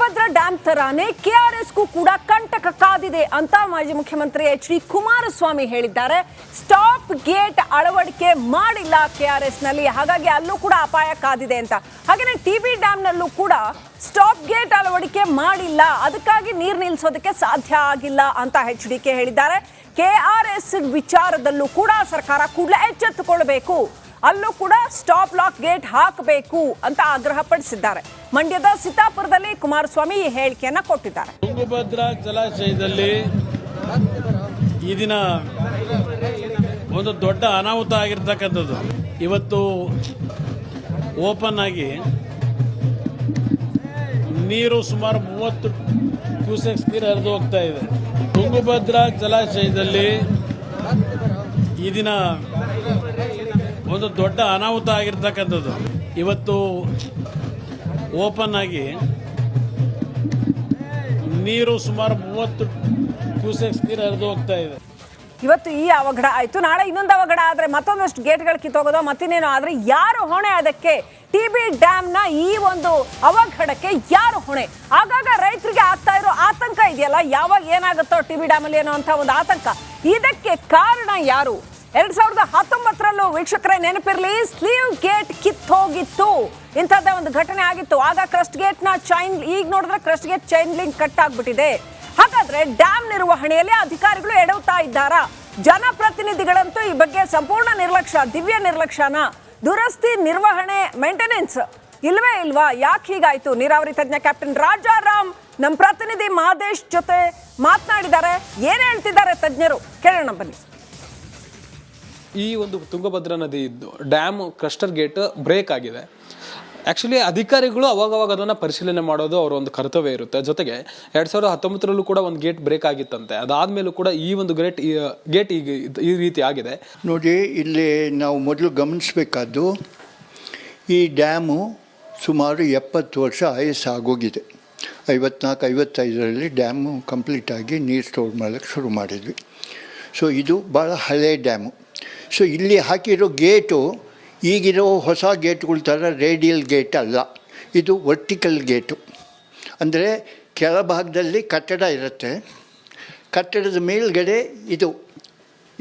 Tungabhadra dam ತರಾನೇ ಕೆಆರ್ಎಸ್ಗೂ ಕೂಡ ಕಂಟಕ ಕಾದಿದೆ ಅಂತ ಮಾಜಿ ಮುಖ್ಯಮಂತ್ರಿ ಎಚ್ ಡಿ ಕುಮಾರಸ್ವಾಮಿ ಹೇಳಿದ್ದಾರೆ. ಸ್ಟಾಪ್ ಗೇಟ್ ಅಳವಡಿಕೆ ಮಾಡಿಲ್ಲ ಕೆಆರ್ಎಸ್ ನಲ್ಲಿ, ಹಾಗಾಗಿ ಅಲ್ಲೂ ಕೂಡ ಅಪಾಯ ಕಾದಿದೆ ಅಂತ. ಹಾಗೇನೆ ಟಿಬಿ ಡ್ಯಾಂ ನಲ್ಲೂ ಕೂಡ ಸ್ಟಾಪ್ ಗೇಟ್ ಅಳವಡಿಕೆ ಮಾಡಿಲ್ಲ, ಅದಕ್ಕಾಗಿ ನೀರು ನಿಲ್ಲಿಸೋದಕ್ಕೆ ಸಾಧ್ಯ ಆಗಿಲ್ಲ ಅಂತ ಎಚ್ಡಿಕೆ ಹೇಳಿದ್ದಾರೆ. ಕೆಆರ್ಎಸ್ ವಿಚಾರದಲ್ಲೂ ಕೂಡ ಸರ್ಕಾರ ಕೂಡಲೇ ಎಚ್ಚೆತ್ತುಕೊಳ್ಳಬೇಕು, ಅಲ್ಲೂ ಕೂಡ ಸ್ಟಾಪ್ ಲಾಕ್ ಗೇಟ್ ಹಾಕಬೇಕು ಅಂತ ಆಗ್ರಹಪಡಿಸಿದ್ದಾರೆ. ಮಂಡ್ಯದ ಸೀತಾಪುರದಲ್ಲಿ ಕುಮಾರಸ್ವಾಮಿ ಈ ಹೇಳಿಕೆಯನ್ನ ಕೊಟ್ಟಿದ್ದಾರೆ. ತುಂಗಭದ್ರಾ ಜಲಾಶಯದಲ್ಲಿ ಈ ದಿನ ಒಂದು ದೊಡ್ಡ ಅನಾಹುತ ಆಗಿರ್ತಕ್ಕಂಥದ್ದು. ಇವತ್ತು ಓಪನ್ ಆಗಿ ನೀರು ಸುಮಾರು 30 ಕ್ಯೂಸೆಕ್ಸ್ ನೀರು ಹರಿದು ಹೋಗ್ತಾ ಇದೆ. ತುಂಗಭದ್ರಾ ಜಲಾಶಯದಲ್ಲಿ ಈ ದಿನ ಒಂದು ದೊಡ್ಡ ಅನಾಹುತ ಆಗಿರ್ತಕ್ಕಂಥದ್ದು. ಇವತ್ತು ಓಪನ್ ಆಗಿ ನೀರು ಸುಮಾರು 30 ಕ್ಯೂಸೆಕ್ಸ್ ನೀರು ಹರಿದು ಹೋಗ್ತಾ ಇದೆ. ಇವತ್ತು ಈ ಅವಘಡ ಆಯ್ತು, ನಾಳೆ ಇನ್ನೊಂದು ಅವಘಡ ಆದ್ರೆ ಮತ್ತೊಂದಷ್ಟು ಗೇಟ್ಗಳು ಕಿತ್ತೋಗೋದು, ಮತ್ತಿನ್ನೇನೋ ಆದ್ರೆ ಯಾರು ಹೊಣೆ? ಅದಕ್ಕೆ ಟಿಬಿ ಡ್ಯಾಮ್ ನ ಈ ಒಂದು ಅವಘಡಕ್ಕೆ ಯಾರು ಹೊಣೆ? ಆಗಾಗ ರೈತರಿಗೆ ಆಗ್ತಾ ಇರೋ ಆತಂಕ ಇದೆಯಲ್ಲ, ಯಾವಾಗ ಏನಾಗುತ್ತೋ ಟಿಬಿ ಡ್ಯಾಮ್ ಅಲ್ಲಿ ಏನೋ ಅಂತ ಒಂದು ಆತಂಕ, ಇದಕ್ಕೆ ಕಾರಣ ಯಾರು? 2019ರಲ್ಲೂ ವೀಕ್ಷಕರೇ ನೆನಪಿರ್ಲಿ, ಸ್ಲೀವ್ ಗೇಟ್ ಕಿತ್ತೋಗಿತ್ತು, ಇಂಥದ್ದೇ ಒಂದು ಘಟನೆ ಆಗಿತ್ತು. ಆಗ ಕ್ರಸ್ಟ್ ಗೇಟ್ ನ ಚೈನ್, ಈಗ ನೋಡಿದ್ರೆ crest gate chain link cut ಆಗ್ಬಿಟ್ಟಿದೆ. ಹಾಗಾದ್ರೆ ಡ್ಯಾಮ್ ನಿರ್ವಹಣೆಯಲ್ಲಿ ಅಧಿಕಾರಿಗಳು ಎಡವುತ್ತಾ ಇದ್ದಾರಾ? ಜನಪ್ರತಿನಿಧಿಗಳಂತೂ ಈ ಬಗ್ಗೆ ಸಂಪೂರ್ಣ ನಿರ್ಲಕ್ಷ್ಯ, ದಿವ್ಯ ನಿರ್ಲಕ್ಷ್ಯನ. ದುರಸ್ತಿ, ನಿರ್ವಹಣೆ, ಮೇಂಟೆನೆನ್ಸ್ ಇಲ್ವೇ ಇಲ್ವಾ? ಯಾಕೆ ಹೀಗಾಯ್ತು? ನೀರಾವರಿ ತಜ್ಞ ಕ್ಯಾಪ್ಟನ್ ರಾಜಾರಾಮ್ ನಮ್ಮ ಪ್ರತಿನಿಧಿ ಮಾದೇಶ್ ಜೊತೆ ಮಾತನಾಡಿದ್ದಾರೆ. ಏನ್ ಹೇಳ್ತಿದ್ದಾರೆ ತಜ್ಞರು, ಕೇಳೋಣ ಬನ್ನಿ. ಈ ಒಂದು ತುಂಗಭದ್ರಾ ನದಿ ಡ್ಯಾಮ್ ಕ್ರಸ್ಟರ್ ಗೇಟ್ ಬ್ರೇಕ್ ಆಗಿದೆ. ಆ್ಯಕ್ಚುಲಿ ಅಧಿಕಾರಿಗಳು ಅವಾಗವಾಗ ಅದನ್ನು ಪರಿಶೀಲನೆ ಮಾಡೋದು ಅವರ ಒಂದು ಕರ್ತವ್ಯ ಇರುತ್ತೆ. ಜೊತೆಗೆ 2019ರಲ್ಲೂ ಕೂಡ ಒಂದು ಗೇಟ್ ಬ್ರೇಕ್ ಆಗಿತ್ತಂತೆ. ಅದಾದಮೇಲೂ ಕೂಡ ಈ ಒಂದು ಗೇಟ್ ಈಗ ಈ ರೀತಿ ಆಗಿದೆ. ನೋಡಿ, ಇಲ್ಲಿ ನಾವು ಮೊದಲು ಗಮನಿಸಬೇಕಾದ್ದು, ಈ ಡ್ಯಾಮು ಸುಮಾರು 70 ವರ್ಷ ಆಯಸ್ಸು ಆಗೋಗಿದೆ. 54-55ರಲ್ಲಿ ಡ್ಯಾಮು ಕಂಪ್ಲೀಟಾಗಿ ನೀರು ಸ್ಟೋರ್ ಮಾಡೋಕ್ಕೆ ಶುರು ಮಾಡಿದ್ವಿ. ಸೊ ಇದು ಭಾಳ ಹಳೆಯ ಡ್ಯಾಮು. ಸೊ ಇಲ್ಲಿ ಹಾಕಿರೋ ಗೇಟು ಈಗಿರೋ ಹೊಸ ಗೇಟ್ಗಳ ಥರ ರೇಡಿಯಲ್ ಗೇಟ್ ಅಲ್ಲ, ಇದು ವರ್ಟಿಕಲ್ ಗೇಟು. ಅಂದರೆ ಕೆಳಭಾಗದಲ್ಲಿ ಕಟ್ಟಡ ಇರುತ್ತೆ, ಕಟ್ಟಡದ ಮೇಲ್ಗಡೆ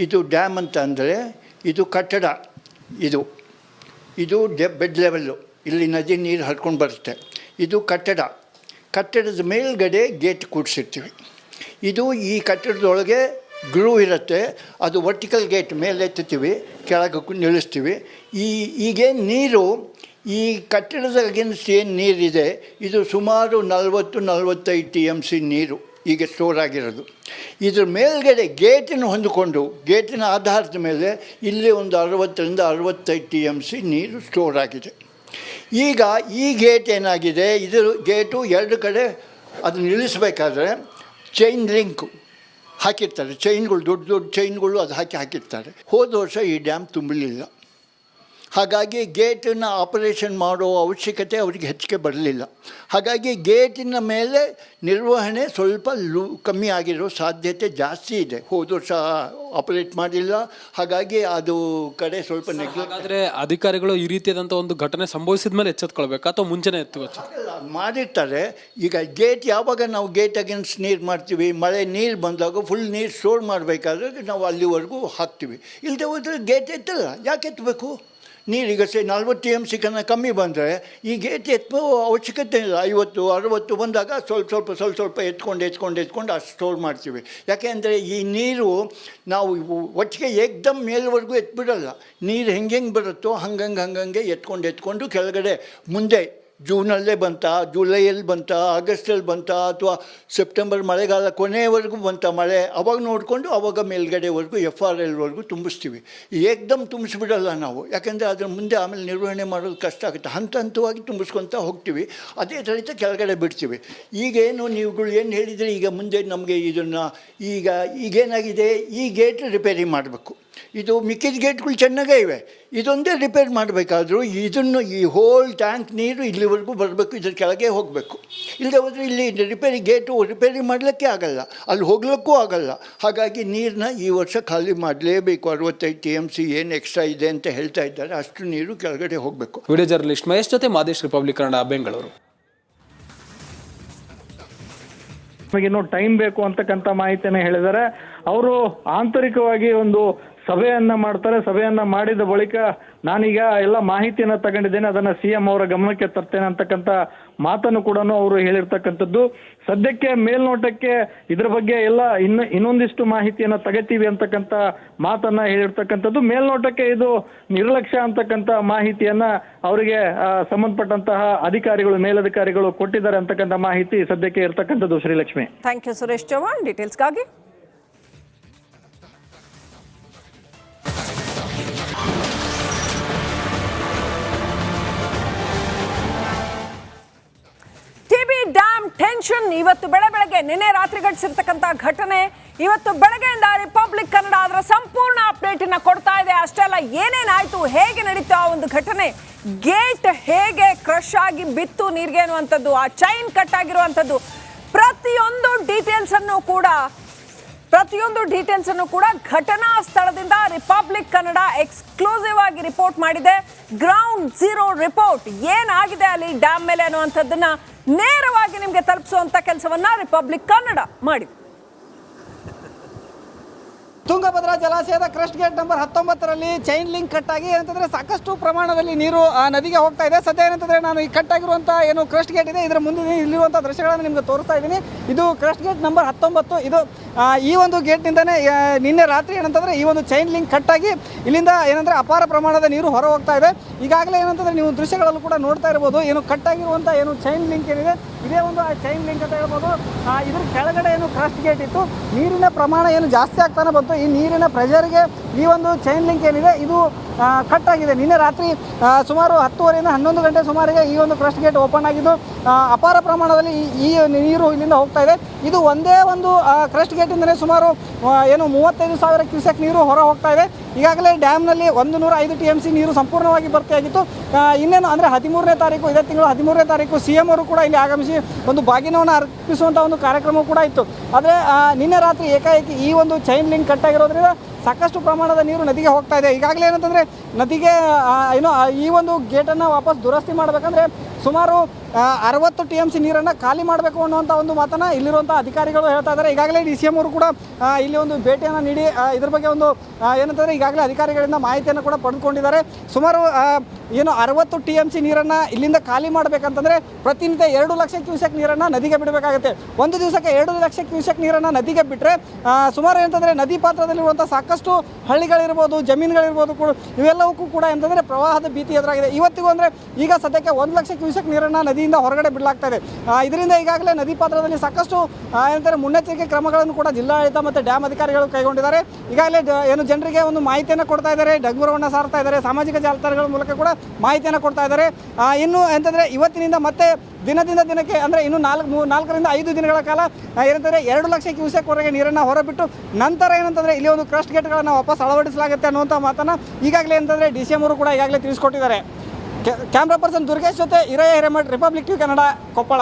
ಇದು ಡ್ಯಾಮ್ ಅಂತ ಅಂದರೆ ಇದು ಕಟ್ಟಡ, ಇದು ಬೆಡ್ ಲೆವೆಲ್ಲು, ಇಲ್ಲಿ ನದಿ ನೀರು ಹರ್ಕೊಂಡು ಬರುತ್ತೆ. ಇದು ಕಟ್ಟಡದ ಮೇಲ್ಗಡೆ ಗೇಟ್ ಕೂಡಿಸಿರ್ತೀವಿ. ಇದು ಈ ಕಟ್ಟಡದೊಳಗೆ ಗ್ರೂ ಇರುತ್ತೆ, ಅದು ವರ್ಟಿಕಲ್ ಗೇಟ್ ಮೇಲೆ ಎತ್ತುತ್ತೀವಿ, ಕೆಳಗೆ ನಿಲ್ಲಿಸ್ತೀವಿ. ಈಗೇನು ನೀರು ಈ ಕಟ್ಟಡದ ಅಗೇನ್ಸ್ಟ್ ಏನು ನೀರಿದೆ, ಇದು ಸುಮಾರು 40-45 TMC ನೀರು ಈಗ ಸ್ಟೋರ್ ಆಗಿರೋದು. ಇದ್ರ ಮೇಲ್ಗಡೆ ಗೇಟನ್ನು ಹೊಂದಿಕೊಂಡು ಗೇಟಿನ ಆಧಾರದ ಮೇಲೆ ಇಲ್ಲಿ ಒಂದು 60-65 TMC ನೀರು ಸ್ಟೋರ್ ಆಗಿದೆ. ಈಗ ಈ ಗೇಟ್ ಏನಾಗಿದೆ, ಇದು ಗೇಟು ಎರಡು ಕಡೆ ಅದು ನಿಲ್ಲಿಸಬೇಕಾದ್ರೆ ಚೈನ್ ಲಿಂಕು ಹಾಕಿರ್ತಾರೆ, ಚೈನ್ಗಳು, ದೊಡ್ಡ ಚೈನ್ಗಳು ಅದು ಹಾಕಿರ್ತಾರೆ. ಹೋದ ವರ್ಷ ಈ ಡ್ಯಾಮ್ ತುಂಬಲಿಲ್ಲ, ಹಾಗಾಗಿ ಗೇಟನ್ನು ಆಪರೇಷನ್ ಮಾಡೋ ಅವಶ್ಯಕತೆ ಅವರಿಗೆ ಹೆಚ್ಚಿಗೆ ಬರಲಿಲ್ಲ. ಹಾಗಾಗಿ ಗೇಟಿನ ಮೇಲೆ ನಿರ್ವಹಣೆ ಸ್ವಲ್ಪ ಕಮ್ಮಿ ಆಗಿರೋ ಸಾಧ್ಯತೆ ಜಾಸ್ತಿ ಇದೆ. ಹೋದ ವರ್ಷ ಆಪರೇಟ್ ಮಾಡಿಲ್ಲ, ಹಾಗಾಗಿ ಅದು ಕಡೆ ಸ್ವಲ್ಪ ನೆಗ್ಲೆಕ್ಟ್. ಆದರೆ ಅಧಿಕಾರಿಗಳು ಈ ರೀತಿಯಾದಂಥ ಒಂದು ಘಟನೆ ಸಂಭವಿಸಿದ ಮೇಲೆ ಎಚ್ಚೆತ್ಕೊಳ್ಬೇಕಾ ಅಥವಾ ಮುಂಚೆನೇ ಮಾಡಿರ್ತಾರೆ. ಈಗ ಗೇಟ್ ಯಾವಾಗ ನಾವು ಗೇಟ್ ಅಗೇನ್ಸ್ಟ್ ನೀರು ಮಾಡ್ತೀವಿ, ಮಳೆ ನೀರು ಬಂದಾಗ ಫುಲ್ ನೀರು ಸ್ಟೋರ್ ಮಾಡಬೇಕಾದ್ರೆ ನಾವು ಅಲ್ಲಿವರೆಗೂ ಹಾಕ್ತೀವಿ. ಇಲ್ಲದೆ ಹೋದರೆ ಗೇಟ್ ಎತ್ತಲ್ಲ. ಯಾಕೆ ಎತ್ತಬೇಕು? ನೀರೀಗ 40 TMC ಕಮ್ಮಿ ಬಂದರೆ ಈ ಗೇಟ್ ಎತ್ತೋ ಅವಶ್ಯಕತೆ ಇಲ್ಲ. 50-60 ಬಂದಾಗ ಸ್ವಲ್ಪ ಎತ್ಕೊಂಡು ಅಷ್ಟು ಸ್ಟೋರ್ ಮಾಡ್ತೀವಿ. ಯಾಕೆಂದರೆ ಈ ನೀರು ನಾವು ಒಟ್ಟಿಗೆ ಏಕ್ದಮ್ ಮೇಲ್ವರೆಗೂ ಎತ್ಬಿಡಲ್ಲ. ನೀರು ಹೆಂಗೆ ಬರುತ್ತೋ ಹಂಗಂಗೆ ಎತ್ಕೊಂಡು ಕೆಳಗಡೆ ಮುಂದೆ ಜೂನಲ್ಲೇ ಬಂತಾ, ಜುಲೈಯಲ್ಲಿ ಬಂತಾ, ಆಗಸ್ಟಲ್ಲಿ ಬಂತಾ, ಅಥವಾ ಸೆಪ್ಟೆಂಬರ್ ಮಳೆಗಾಲ ಕೊನೆಯವರೆಗೂ ಬಂತಾ ಮಳೆ, ಅವಾಗ ನೋಡಿಕೊಂಡು ಅವಾಗ ಮೇಲ್ಗಡೆವರೆಗೂ FRLವರೆಗೂ ತುಂಬಿಸ್ತೀವಿ. ಏಕ್ದಮ್ ತುಂಬಿಸ್ಬಿಡಲ್ಲ ನಾವು, ಯಾಕೆಂದರೆ ಅದ್ರ ಮುಂದೆ ಆಮೇಲೆ ನಿರ್ವಹಣೆ ಮಾಡೋದು ಕಷ್ಟ ಆಗುತ್ತೆ. ಹಂತವಾಗಿ ತುಂಬಿಸ್ಕೊತಾ ಹೋಗ್ತೀವಿ, ಅದೇ ಸಹಿತ ಕೆಳಗಡೆ ಬಿಡ್ತೀವಿ. ಈಗೇನು ನೀವುಗಳು ಏನು ಹೇಳಿದರೆ, ಈಗ ಮುಂದೆ ನಮಗೆ ಇದನ್ನು ಈಗೇನಾಗಿದೆ, ಈ ಗೇಟ್ ರಿಪೇರಿ ಮಾಡಬೇಕು. ಇದು ಮಿಕ್ಕಿದ ಗೇಟ್ಗಳು ಚೆನ್ನಾಗೇ ಇವೆ, ಇದೊಂದೇ ರಿಪೇರ್ ಮಾಡಬೇಕಾದ್ರೂ ಇದನ್ನು ಈ ಹೋಲ್ ಟ್ಯಾಂಕ್ ನೀರು ಇಲ್ಲಿವರೆಗೂ ಬರಬೇಕು, ಇದ್ರ ಕೆಳಗೆ ಹೋಗಬೇಕು. ಇಲ್ಲದೆ ಹೋದರೆ ಇಲ್ಲಿ ರಿಪೇರಿ ಮಾಡಲಿಕ್ಕೆ ಆಗಲ್ಲ, ಅಲ್ಲಿ ಹೋಗ್ಲಿಕ್ಕೂ ಆಗಲ್ಲ. ಹಾಗಾಗಿ ನೀರನ್ನ ಈ ವರ್ಷ ಖಾಲಿ ಮಾಡಲೇಬೇಕು. 65 TMC ಏನು ಎಕ್ಸ್ಟ್ರಾ ಇದೆ ಅಂತ ಹೇಳ್ತಾ ಇದ್ದಾರೆ, ಅಷ್ಟು ನೀರು ಕೆಳಗಡೆ ಹೋಗಬೇಕು. ವಿಡಿಯೋ ಜರ್ನಲಿಸ್ಟ್ ಮಹೇಶ್ ಜೊತೆ ಮಾದೇಶ್, ರಿಪಬ್ಲಿಕ್ ಕನ್ನಡ, ಬೆಂಗಳೂರು. ನಮಗೆ ಇನ್ನೂ ಟೈಮ್ ಬೇಕು ಅಂತಕ್ಕಂಥ ಮಾಹಿತಿಯನ್ನು ಹೇಳಿದ್ದಾರೆ. ಅವರು ಆಂತರಿಕವಾಗಿ ಒಂದು ಸಭೆಯನ್ನ ಮಾಡ್ತಾರೆ. ಸಭೆಯನ್ನ ಮಾಡಿದ ಬಳಿಕ ನಾನೀಗ ಎಲ್ಲ ಮಾಹಿತಿಯನ್ನ ತಗೊಂಡಿದ್ದೇನೆ, ಅದನ್ನ CM ಅವರ ಗಮನಕ್ಕೆ ತರ್ತೇನೆ ಅಂತಕ್ಕಂಥ ಮಾತನ್ನು ಕೂಡ ಅವರು ಹೇಳಿರ್ತಕ್ಕಂಥದ್ದು. ಸದ್ಯಕ್ಕೆ ಮೇಲ್ನೋಟಕ್ಕೆ ಇದ್ರ ಬಗ್ಗೆ ಎಲ್ಲ ಇನ್ನೊಂದಿಷ್ಟು ಮಾಹಿತಿಯನ್ನ ತಗತೀವಿ ಅಂತಕ್ಕಂಥ ಮಾತನ್ನ ಹೇಳಿರ್ತಕ್ಕಂಥದ್ದು. ಮೇಲ್ನೋಟಕ್ಕೆ ಇದು ನಿರ್ಲಕ್ಷ್ಯ ಅಂತಕ್ಕಂಥ ಮಾಹಿತಿಯನ್ನ ಅವರಿಗೆ ಸಂಬಂಧಪಟ್ಟಂತಹ ಅಧಿಕಾರಿಗಳು, ಮೇಲಧಿಕಾರಿಗಳು ಕೊಟ್ಟಿದ್ದಾರೆ ಅಂತಕ್ಕಂಥ ಮಾಹಿತಿ ಸದ್ಯಕ್ಕೆ ಇರ್ತಕ್ಕಂಥದ್ದು. ಶ್ರೀಲಕ್ಷ್ಮಿ, ಥ್ಯಾಂಕ್ ಯು ಸುರೇಶ್ ಚೌಹಾಣ್ ಡೀಟೇಲ್ಸ್ಗಾಗಿ. ಟಿಬಿ ಡ್ಯಾಮ್ ಟೆನ್ಷನ್ ಇವತ್ತು ಬೆಳಗ್ಗೆ ನಿನ್ನೆ ರಾತ್ರಿ ಘಟಿಸಿರ್ತಕ್ಕಂಥ ಘಟನೆ ಇವತ್ತು ಬೆಳಗ್ಗೆಯಿಂದ ರಿಪಬ್ಲಿಕ್ ಕನ್ನಡ ಅದರ ಸಂಪೂರ್ಣ ಅಪ್ಡೇಟ್ ಅನ್ನ ಕೊಡ್ತಾ ಇದೆ. ಅಷ್ಟೇ ಅಲ್ಲ, ಏನೇನಾಯ್ತು, ಹೇಗೆ ನಡೀತು ಆ ಒಂದು ಘಟನೆ, ಗೇಟ್ ಹೇಗೆ ಕ್ರಶ್ ಆಗಿ ಬಿತ್ತು ನೀರಿಗೆ ಅನ್ನುವಂಥದ್ದು, ಆ ಚೈನ್ ಕಟ್ ಆಗಿರುವಂಥದ್ದು, ಪ್ರತಿಯೊಂದು ಡೀಟೇಲ್ಸ್ ಅನ್ನು ಕೂಡ ಘಟನಾ ಸ್ಥಳದಿಂದ ರಿಪಬ್ಲಿಕ್ ಕನ್ನಡ ಎಕ್ಸ್ಕ್ಲೂಸಿವ್ ಆಗಿ ರಿಪೋರ್ಟ್ ಮಾಡಿದೆ. ಗ್ರೌಂಡ್ ಝೀರೋ ರಿಪೋರ್ಟ್, ಏನಾಗಿದೆ ಅಲ್ಲಿ ಡ್ಯಾಮ್ ಮೇಲೆ ಅನ್ನುವಂಥದ್ದನ್ನ ನೇರವಾಗಿ ನಿಮಗೆ ತಲುಪಿಸುವಂತ ಕೆಲಸವನ್ನ ರಿಪಬ್ಲಿಕ್ ಕನ್ನಡ ಮಾಡಿದೆ. ತುಂಗಭದ್ರಾ ಜಲಾಶಯದ ಕ್ರಸ್ಟ್ ಗೇಟ್ ನಂಬರ್ 19ರಲ್ಲಿ ಚೈನ್ ಲಿಂಕ್ ಕಟ್ ಆಗಿ ಏನಂತಂದ್ರೆ ಸಾಕಷ್ಟು ಪ್ರಮಾಣದಲ್ಲಿ ನೀರು ಆ ನದಿಗೆ ಹೋಗ್ತಾ ಇದೆ. ಸದ್ಯ ಏನಂತಂದ್ರೆ ನಾನು ಈ ಕಟ್ ಆಗಿರುವಂಥ ಏನು ಕ್ರಸ್ಟ್ ಗೇಟ್ ಇದೆ ಇದರ ಮುಂದೆ ಇಲ್ಲಿರುವಂಥ ದೃಶ್ಯಗಳನ್ನು ನಿಮಗೆ ತೋರಿಸ್ತಾ ಇದ್ದೀನಿ. ಇದು ಕ್ರಸ್ಟ್ ಗೇಟ್ ನಂಬರ್ 19. ಇದು ಈ ಒಂದು ಗೇಟ್ನಿಂದನೇ ನಿನ್ನೆ ರಾತ್ರಿ ಏನಂತಂದ್ರೆ ಈ ಒಂದು ಚೈನ್ ಲಿಂಕ್ ಕಟ್ ಆಗಿ ಇಲ್ಲಿಂದ ಏನಂದ್ರೆ ಅಪಾರ ಪ್ರಮಾಣದ ನೀರು ಹೊರ ಹೋಗ್ತಾ ಇದೆ. ಈಗಾಗಲೇ ಏನಂತಂದ್ರೆ ನೀವು ದೃಶ್ಯಗಳಲ್ಲೂ ಕೂಡ ನೋಡ್ತಾ ಇರ್ಬೋದು, ಏನು ಕಟ್ ಆಗಿರುವಂಥ ಏನು ಚೈನ್ ಲಿಂಕ್ ಏನಿದೆ ಇದೇ ಒಂದು ಆ ಚೈನ್ ಲಿಂಕ್ ಅಂತ ಹೇಳ್ಬೋದು. ಇದ್ರ ಕೆಳಗಡೆ ಏನು ಕ್ರಸ್ಟ್ ಗೇಟ್ ಇತ್ತು, ನೀರಿನ ಪ್ರಮಾಣ ಏನು ಜಾಸ್ತಿ ಆಗ್ತಾನೆ ಬಂತು. ಈ ನೀರಿನ ಪ್ರೆಷರ್ಗೆ ಈ ಒಂದು ಚೈನ್ ಲಿಂಕ್ ಏನಿದೆ ಇದು ಕಟ್ ಆಗಿದೆ. ನಿನ್ನೆ ರಾತ್ರಿ ಸುಮಾರು 10:30ರಿಂದ 11 ಗಂಟೆ ಸುಮಾರಿಗೆ ಈ ಒಂದು ಕ್ರಸ್ಟ್ ಗೇಟ್ ಓಪನ್ ಆಗಿದ್ದು ಅಪಾರ ಪ್ರಮಾಣದಲ್ಲಿ ಈ ನೀರು ಇಲ್ಲಿಂದ ಹೋಗ್ತಾ ಇದೆ. ಇದು ಒಂದೇ ಒಂದು ಕ್ರಸ್ಟ್ ಗೇಟಿಂದಲೇ ಸುಮಾರು ಏನು 35,000 ಕ್ಯೂಸೆಕ್ ನೀರು ಹೊರ ಹೋಗ್ತಾ ಇದೆ. ಈಗಾಗಲೇ ಡ್ಯಾಮ್ನಲ್ಲಿ 105 TMC ನೀರು ಸಂಪೂರ್ಣವಾಗಿ ಭರ್ತಿಯಾಗಿತ್ತು. ಇನ್ನೇನು ಅಂದರೆ 13ನೇ ತಾರೀಕು, ಇದೇ ತಿಂಗಳು 13ನೇ ತಾರೀಕು CM ಅವರು ಕೂಡ ಇಲ್ಲಿ ಆಗಮಿಸಿ ಒಂದು ಬಾಗಿನವನ್ನು ಅರ್ಪಿಸುವಂಥ ಒಂದು ಕಾರ್ಯಕ್ರಮ ಕೂಡ ಇತ್ತು. ಆದರೆ ನಿನ್ನೆ ರಾತ್ರಿ ಏಕಾಏಕಿ ಈ ಒಂದು ಚೈನ್ ಲಿಂಕ್ ಕಟ್ ಆಗಿರೋದ್ರಿಂದ ಸಾಕಷ್ಟು ಪ್ರಮಾಣದ ನೀರು ನದಿಗೆ ಹೋಗ್ತಾ ಇದೆ. ಈಗಾಗಲೇ ಏನಂತಂದರೆ ನದಿಗೆ ಏನು ಈ ಒಂದು ಗೇಟನ್ನು ವಾಪಸ್ ದುರಸ್ತಿ ಮಾಡಬೇಕಂದ್ರೆ ಸುಮಾರು 60 TMC ನೀರನ್ನು ಖಾಲಿ ಮಾಡಬೇಕು ಅನ್ನುವಂಥ ಒಂದು ಮಾತನ್ನು ಇಲ್ಲಿರುವಂಥ ಅಧಿಕಾರಿಗಳು ಹೇಳ್ತಾ ಇದ್ದಾರೆ. ಈಗಾಗಲೇ DCM ಅವರು ಕೂಡ ಇಲ್ಲಿ ಒಂದು ಭೇಟಿಯನ್ನು ನೀಡಿ ಇದ್ರ ಬಗ್ಗೆ ಒಂದು ಏನಂತಂದರೆ ಈಗಾಗಲೇ ಅಧಿಕಾರಿಗಳಿಂದ ಮಾಹಿತಿಯನ್ನು ಕೂಡ ಪಡೆದುಕೊಂಡಿದ್ದಾರೆ. ಸುಮಾರು ಏನು 60 TMC ನೀರನ್ನು ಇಲ್ಲಿಂದ ಖಾಲಿ ಮಾಡಬೇಕಂತಂದರೆ ಪ್ರತಿನಿತ್ಯ 2 ಲಕ್ಷ ಕ್ಯೂಸೆಕ್ ನೀರನ್ನು ನದಿಗೆ ಬಿಡಬೇಕಾಗುತ್ತೆ. ಒಂದು ದಿವಸಕ್ಕೆ 2 ಲಕ್ಷ ಕ್ಯೂಸೆಕ್ ನೀರನ್ನು ನದಿಗೆ ಬಿಟ್ಟರೆ ಸುಮಾರು ಏನಂತಂದರೆ ನದಿ ಪಾತ್ರದಲ್ಲಿರುವಂಥ ಸಾಕಷ್ಟು ಹಳ್ಳಿಗಳಿರ್ಬೋದು, ಜಮೀನುಗಳಿರ್ಬೋದು ಕೂಡ ಇವೆಲ್ಲವಕ್ಕೂ ಕೂಡ ಏನಂತಂದರೆ ಪ್ರವಾಹದ ಭೀತಿ ಎದುರಾಗಿದೆ. ಇವತ್ತಿಗೂ ಅಂದರೆ ಈಗ ಸದ್ಯಕ್ಕೆ 1 ಲಕ್ಷ ಕ್ಯೂಸೆಕ್ ನೀರನ್ನು ನದಿಯಿಂದ ಹೊರಗಡೆ ಬಿಡಲಾಗ್ತಾ ಇದೆ. ಇದರಿಂದ ಈಗಾಗಲೇ ನದಿ ಪಾತ್ರದಲ್ಲಿ ಸಾಕಷ್ಟು ಏನಂತಾರೆ ಮುನ್ನೆಚ್ಚರಿಕೆ ಕ್ರಮಗಳನ್ನು ಕೂಡ ಜಿಲ್ಲಾಡಳಿತ ಮತ್ತು ಡ್ಯಾಮ್ ಅಧಿಕಾರಿಗಳು ಕೈಗೊಂಡಿದ್ದಾರೆ. ಈಗಾಗಲೇ ಏನು ಜನರಿಗೆ ಒಂದು ಮಾಹಿತಿಯನ್ನು ಕೊಡ್ತಾ ಇದ್ದಾರೆ, ಡಂಗುರವನ್ನು ಸಾರ್ತಾ ಇದ್ದಾರೆ, ಸಾಮಾಜಿಕ ಜಾಲತಾಣಗಳ ಮೂಲಕ ಕೂಡ ಮಾಹಿತಿಯನ್ನು ಕೊಡ್ತಾ ಇದ್ದಾರೆ. ಇನ್ನು ಅಂತಂದರೆ ಇವತ್ತಿನಿಂದ ಮತ್ತೆ ದಿನದಿಂದ ದಿನಕ್ಕೆ ಅಂದರೆ ಇನ್ನು 4ರಿಂದ 5 ದಿನಗಳ ಕಾಲ ಏನಂತಂದರೆ 2 ಲಕ್ಷ ಕ್ಯೂಸೆಕ್ವರೆಗೆ ನೀರನ್ನು ಹೊರಬಿಟ್ಟು ನಂತರ ಏನಂತಂದರೆ ಇಲ್ಲಿ ಒಂದು ಕ್ರಸ್ಟ್ ಗೇಟ್ಗಳನ್ನು ವಾಪಸ್ ಅಳವಡಿಸಲಾಗುತ್ತೆ ಅನ್ನುವಂಥ ಮಾತನ್ನು ಈಗಾಗಲೇ ಅಂತಂದರೆ DCM ಅವರು ಕೂಡ ಈಗಾಗಲೇ ತಿಳಿಸ್ಕೊಟ್ಟಿದ್ದಾರೆ. ಕ್ಯಾಮ್ರಾ ಪರ್ಸನ್ ದುರ್ಗೇಶ್ ಜೊತೆ ಹಿರಯ್ಯ ಹಿರೇಮಠ್, ರಿಪಬ್ಲಿಕ್ ಟಿವಿ ಕನ್ನಡ, ಕೊಪ್ಪಳ.